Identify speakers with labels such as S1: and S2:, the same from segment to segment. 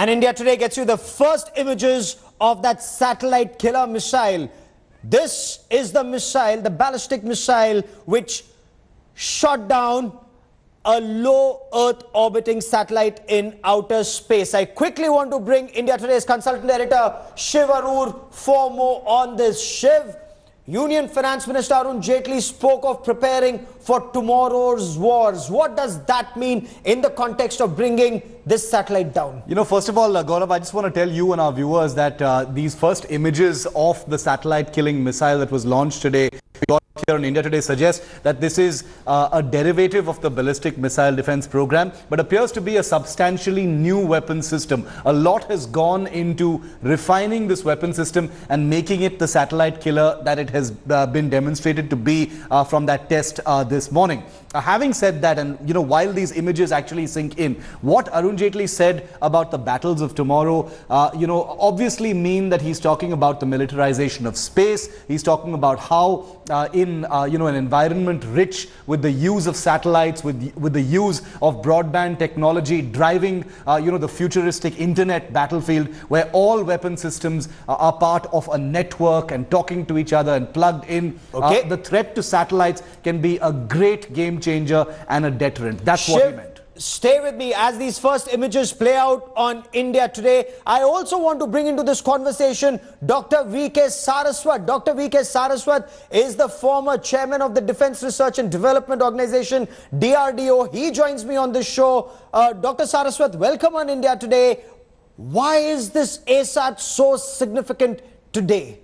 S1: And India Today gets you the first images of that satellite killer missile. This is the missile, the ballistic missile, which shot down a low Earth orbiting satellite in outer space. I quickly want to bring India Today's consultant editor Shiv Arur for more on this. Shiv, Union Finance Minister Arun Jaitley spoke of preparing for tomorrow's wars. What does that mean in the context of bringing this satellite down?
S2: You know, first of all, Gaurav, I just want to tell you and our viewers that these first images of the satellite killing missile that was launched today here on India Today suggests that this is a derivative of the ballistic missile defense program, but appears to be a substantially new weapon system. A lot has gone into refining this weapon system and making it the satellite killer that it has been demonstrated to be from that test this morning. Having said that, and you know, while these images actually sink in, what Arun Jaitley said about the battles of tomorrow, you know, obviously mean that he's talking about the militarization of space. He's talking about how in you know, an environment rich with the use of satellites, with the use of broadband technology, driving you know, the futuristic internet battlefield, where all weapon systems are part of a network and talking to each other and plugged in.
S1: Okay.
S2: The threat to satellites can be a great game changer and a deterrent. That's what he meant.
S1: Stay with me as these first images play out on India Today. I also want to bring into this conversation Dr. V.K. Saraswat. Dr. V.K. Saraswat is the former chairman of the Defense Research and Development Organization, DRDO. He joins me on this show. Dr. Saraswat, welcome on India Today. Why is this ASAT so significant today?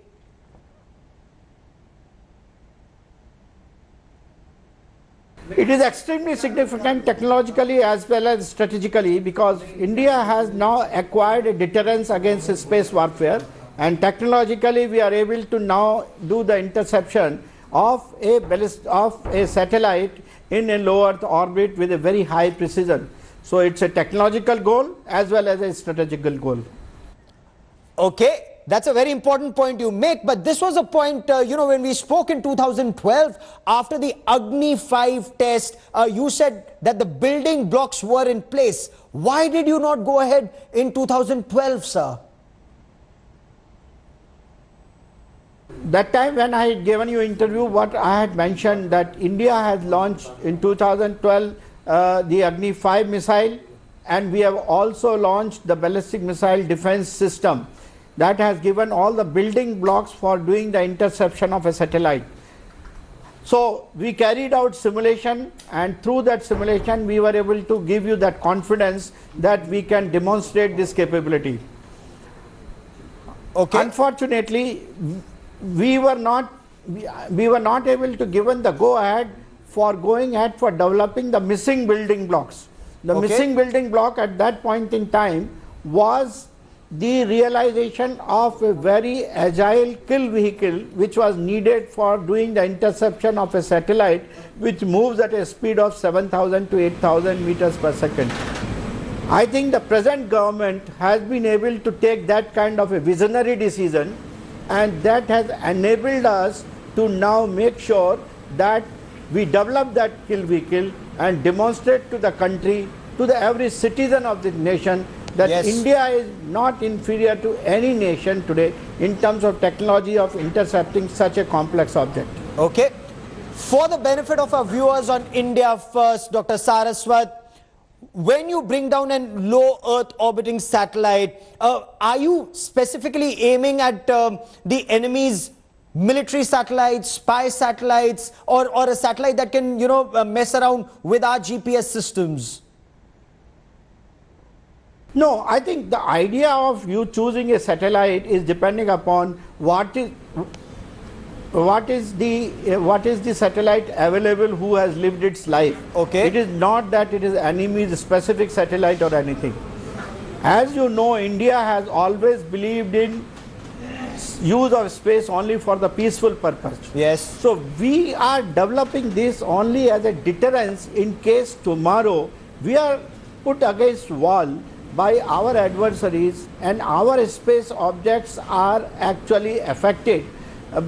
S3: It is extremely significant technologically as well as strategically, because India has now acquired a deterrence against space warfare, and technologically we are able to now do the interception of a satellite in a low Earth orbit with a very high precision. So it's a technological goal as well as a strategical goal.
S1: Okay. That's a very important point you make, but this was a point, you know, when we spoke in 2012, after the Agni 5 test, you said that the building blocks were in place. Why did you not go ahead in 2012, sir?
S3: That time when I had given you interview, what I had mentioned that India has launched in 2012 the Agni 5 missile, and we have also launched the ballistic missile defense system. That has given all the building blocks for doing the interception of a satellite. So we carried out simulation, and through that simulation we were able to give you that confidence that we can demonstrate this capability.
S1: Okay.
S3: Unfortunately, we were not able to given the go ahead for going ahead for developing the missing building blocks. The missing building block at that point in time was the realization of a very agile kill vehicle which was needed for doing the interception of a satellite which moves at a speed of 7,000 to 8,000 meters per second. I think the present government has been able to take that kind of a visionary decision, and that has enabled us to now make sure that we develop that kill vehicle and demonstrate to the country, to every citizen of the nation, that India is not inferior to any nation today in terms of technology of intercepting such a complex object.
S1: Okay. For the benefit of our viewers on India First, Dr. Saraswat, when you bring down a low Earth orbiting satellite, are you specifically aiming at the enemy's military satellites, spy satellites, or a satellite that can, you know, mess around with our GPS systems?
S3: No, I think the idea of you choosing a satellite is depending upon what is the satellite available who has lived its life.
S1: Okay.
S3: It is not that it is enemy's specific satellite or anything. As you know, India has always believed in use of space only for the peaceful purpose.
S1: Yes.
S3: So we are developing this only as a deterrence in case tomorrow we are put against wall by our adversaries and our space objects are actually affected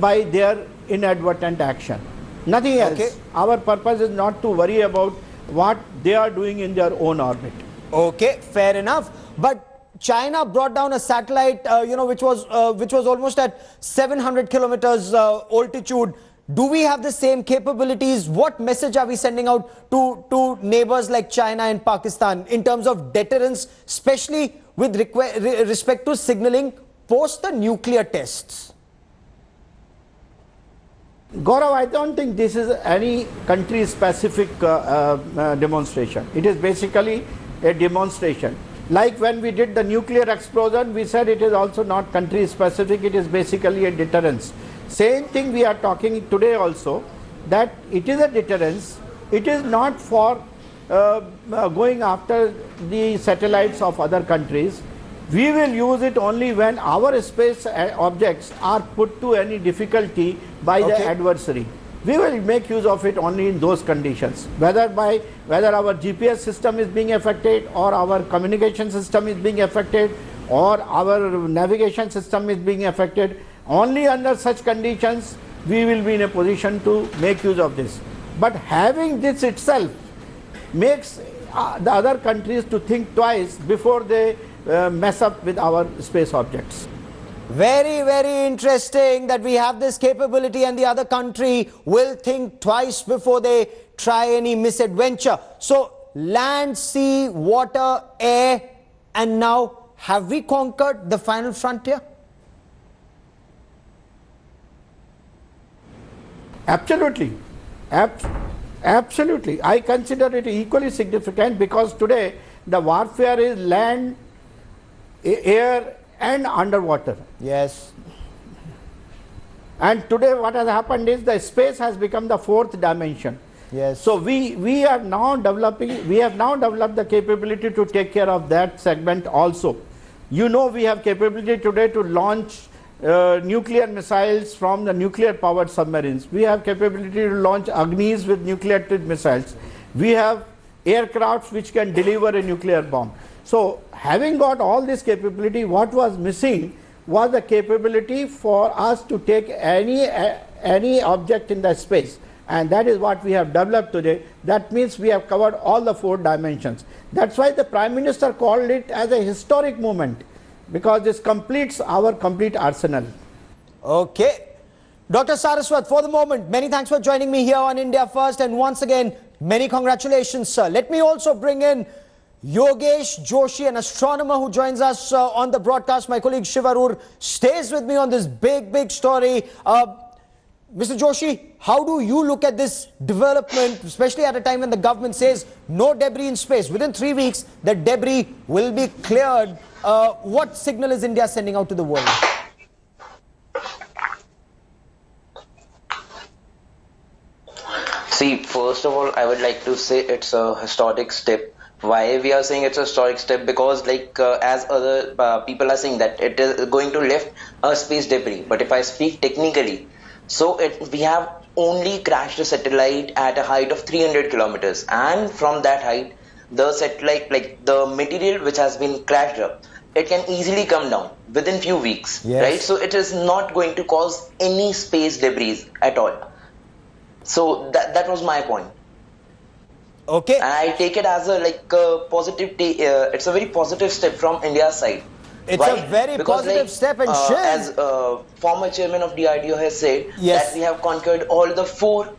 S3: by their inadvertent action. Nothing else.
S1: Okay.
S3: Our purpose is not to worry about what they are doing in their own orbit.
S1: Okay, fair enough. But China brought down a satellite, which was almost at 700 kilometers altitude. Do we have the same capabilities? What message are we sending out to neighbors like China and Pakistan in terms of deterrence, especially with respect to signaling post the nuclear tests?
S3: Gaurav, I don't think this is any country-specific demonstration. It is basically a demonstration. Like when we did the nuclear explosion, we said it is also not country-specific, it is basically a deterrence. Same thing we are talking today also, that it is a deterrence. It is not for going after the satellites of other countries. We will use it only when our space objects are put to any difficulty by the adversary. We will make use of it only in those conditions, whether our GPS system is being affected, or our communication system is being affected, or our navigation system is being affected. Only under such conditions we will be in a position to make use of this. But having this itself makes the other countries to think twice before they mess up with our space objects.
S1: Very, very interesting that we have this capability and the other country will think twice before they try any misadventure. So land, sea, water, air, and now have we conquered the final frontier?
S3: Absolutely. Absolutely. I consider it equally significant because today the warfare is land, air, and underwater.
S1: Yes.
S3: And today what has happened is the space has become the fourth dimension.
S1: Yes.
S3: So we have now developed the capability to take care of that segment also. You know, we have capability today to launch nuclear missiles from the nuclear powered submarines. We have capability to launch Agnis with nuclear missiles. We have aircrafts which can deliver a nuclear bomb. So having got all this capability, what was missing was the capability for us to take any object in the space, and that is what we have developed today. That means we have covered all the four dimensions. That's why the Prime Minister called it as a historic moment, because this completes our complete arsenal.
S1: Okay. Dr. Saraswat, for the moment, many thanks for joining me here on India First, and once again, many congratulations, sir. Let me also bring in Yogesh Joshi, an astronomer who joins us on the broadcast. My colleague Shivarur stays with me on this big story. Mr. Joshi, how do you look at this development, especially at a time when the government says no debris in space? Within 3 weeks, the debris will be cleared. What signal is India sending out to the world?
S4: See, first of all, I would like to say it's a historic step. Why we are saying it's a historic step? Because as other people are saying that it is going to lift a space debris. But if I speak technically, so we have only crashed a satellite at a height of 300 kilometers. And from that height, the satellite, the material which has been crashed up, it can easily come down within few weeks, right? So it is not going to cause any space debris at all. So that was my point.
S1: Okay.
S4: And I take it as a positive. It's a very positive step from India's side.
S1: It's a very positive step, and
S4: as former chairman of DRDO has said, that we have conquered all the four.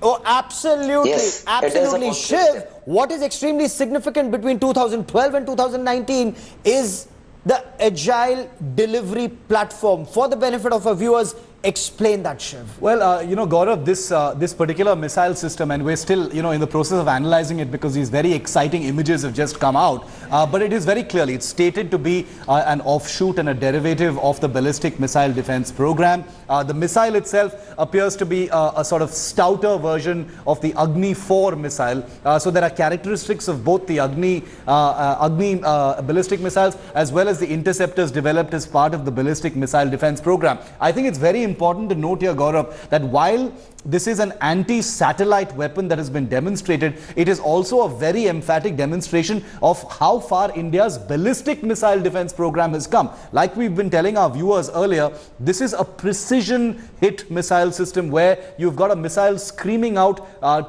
S1: Oh, absolutely.
S4: Yes,
S1: absolutely. Shiv, what is extremely significant between 2012 and 2019 is the agile delivery platform. For the benefit of our viewers, explain that, Shiv.
S2: Well, Gaurav, this particular missile system, and we're still, in the process of analyzing it because these very exciting images have just come out. But it is very clearly, it's stated to be an offshoot and a derivative of the ballistic missile defense program. The missile itself appears to be a sort of stouter version of the Agni 4 missile. So there are characteristics of both the Agni ballistic missiles as well as the interceptors developed as part of the ballistic missile defense program. I think it's very important to note here, Gaurav, that while this is an anti-satellite weapon that has been demonstrated, it is also a very emphatic demonstration of how far India's ballistic missile defense program has come. Like we've been telling our viewers earlier, this is a precision hit missile system where you've got a missile screaming out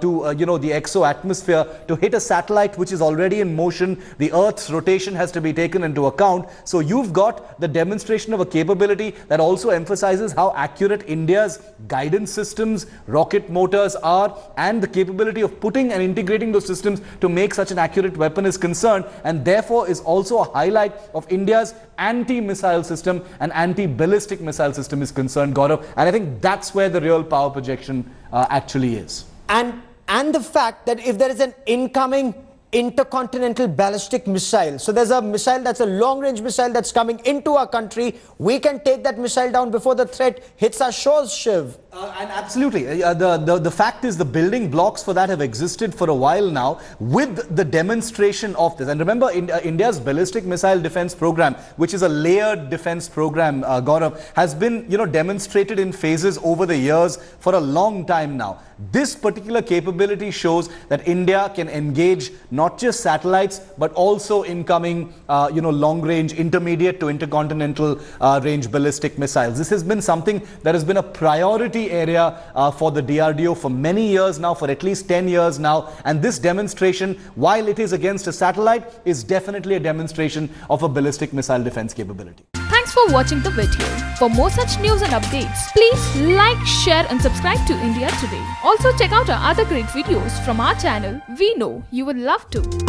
S2: to the exo-atmosphere to hit a satellite which is already in motion. The Earth's rotation has to be taken into account. So you've got the demonstration of a capability that also emphasizes how accurate India's guidance systems, rocket motors are, and the capability of putting and integrating those systems to make such an accurate weapon is concerned, and therefore is also a highlight of India's anti-missile system and anti-ballistic missile system is concerned, Gaurav. And I think that's where the real power projection actually is.
S1: And the fact that if there is an incoming intercontinental ballistic missile, so there's a missile that's a long-range missile that's coming into our country, we can take that missile down before the threat hits our shores, Shiv.
S2: And absolutely, the fact is the building blocks for that have existed for a while now with the demonstration of this. And remember, India's ballistic missile defense program, which is a layered defense program, Gaurav, has been demonstrated in phases over the years for a long time now. This particular capability shows that India can engage not just satellites but also incoming long-range, intermediate to intercontinental range ballistic missiles. This has been something that has been a priority area for the DRDO for many years now, for at least 10 years now, and this demonstration, while it is against a satellite, is definitely a demonstration of a ballistic missile defense capability.
S5: Thanks for watching the video. For more such news and updates, please like, share and subscribe to India Today. Also check out our other great videos from our channel. We know you will love to.